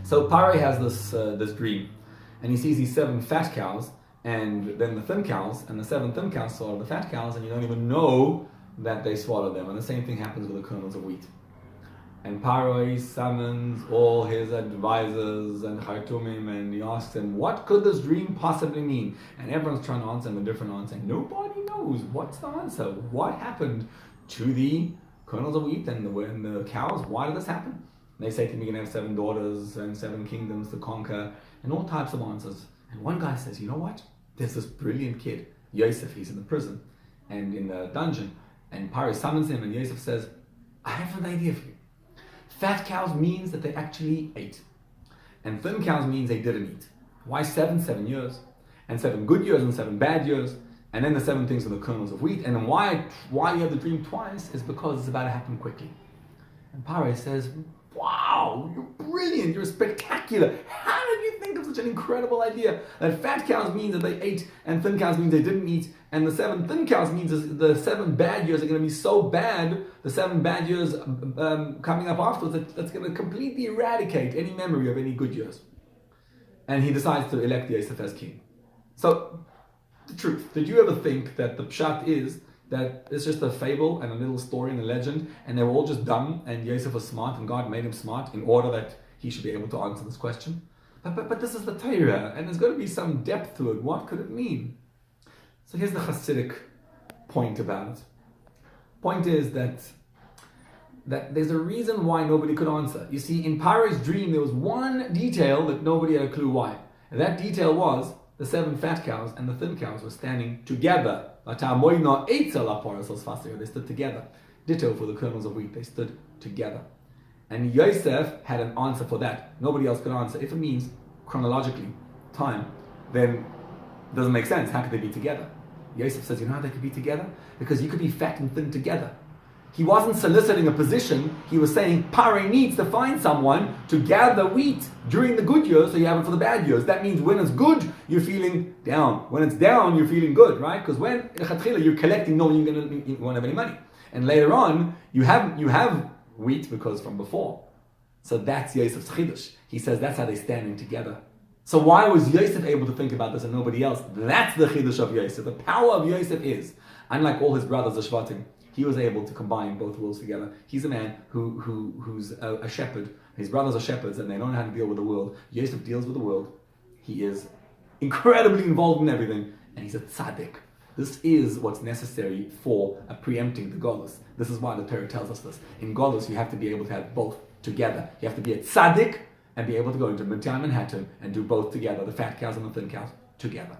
So Pare has this dream, and he sees these 7 fat cows, and then the thin cows, and the 7 thin cows swallow the fat cows, and you don't even know that they swallow them. And the same thing happens with the kernels of wheat. And Paro summons all his advisors and Khartoumim, and he asks them, what could this dream possibly mean? And everyone's trying to answer him a different answer. Nobody knows. What's the answer? What happened to the kernels of wheat and the cows? Why did this happen? They say to me, you're going to have 7 daughters and 7 kingdoms to conquer, and all types of answers. And one guy says, you know what? There's this brilliant kid, Yosef. He's in the prison and in the dungeon. And Paro summons him, and Yosef says, I have an idea for you. Fat cows means that they actually ate. And thin cows means they didn't eat. Why 7? 7 years. And 7 good years and 7 bad years. And then the 7 things are the kernels of wheat. And then why you have the dream twice is because it's about to happen quickly. And Pare says, wow, you're brilliant, you're spectacular. How did you think of such an incredible idea? That fat cows means that they ate, and thin cows means they didn't eat, and the 7 thin cows means the 7 bad years are going to be so bad, the 7 bad years coming up afterwards, that's going to completely eradicate any memory of any good years. And he decides to elect Yosef as king. So, the truth, did you ever think that the pshat is that it's just a fable and a little story and a legend, and they were all just dumb, and Yosef was smart, and God made him smart in order that he should be able to answer this question? But this is the Torah, and there's got to be some depth to it. What could it mean? So here's the Hasidic point about it. Point is that there's a reason why nobody could answer. You see, in Paro's dream, there was one detail that nobody had a clue why. And that detail was the 7 fat cows and the thin cows were standing together. They stood together. Ditto for the kernels of wheat, they stood together. And Yosef had an answer for that. Nobody else could answer. If it means chronologically, time, then it doesn't make sense. How could they be together? Yosef says, you know how they could be together? Because you could be fat and thin together. He wasn't soliciting a position. He was saying, Pare needs to find someone to gather wheat during the good years so you have it for the bad years. That means when it's good, you're feeling down. When it's down, you're feeling good, right? Because when you're collecting, knowing you won't have any money. And later on, you have wheat because from before. So that's Yosef's chidush. He says that's how they're standing together. So why was Yosef able to think about this and nobody else? That's the chidush of Yosef. The power of Yosef is, unlike all his brothers, the Shvatim, he was able to combine both worlds together. He's a man who's a shepherd. His brothers are shepherds and they don't know how to deal with the world. Yosef deals with the world. He is incredibly involved in everything, and he's a tzaddik. This is what's necessary for preempting the Golus. This is why the Torah tells us this. In Golus, you have to be able to have both together. You have to be a tzaddik and be able to go into Midtown Manhattan and do both together, the fat cows and the thin cows together.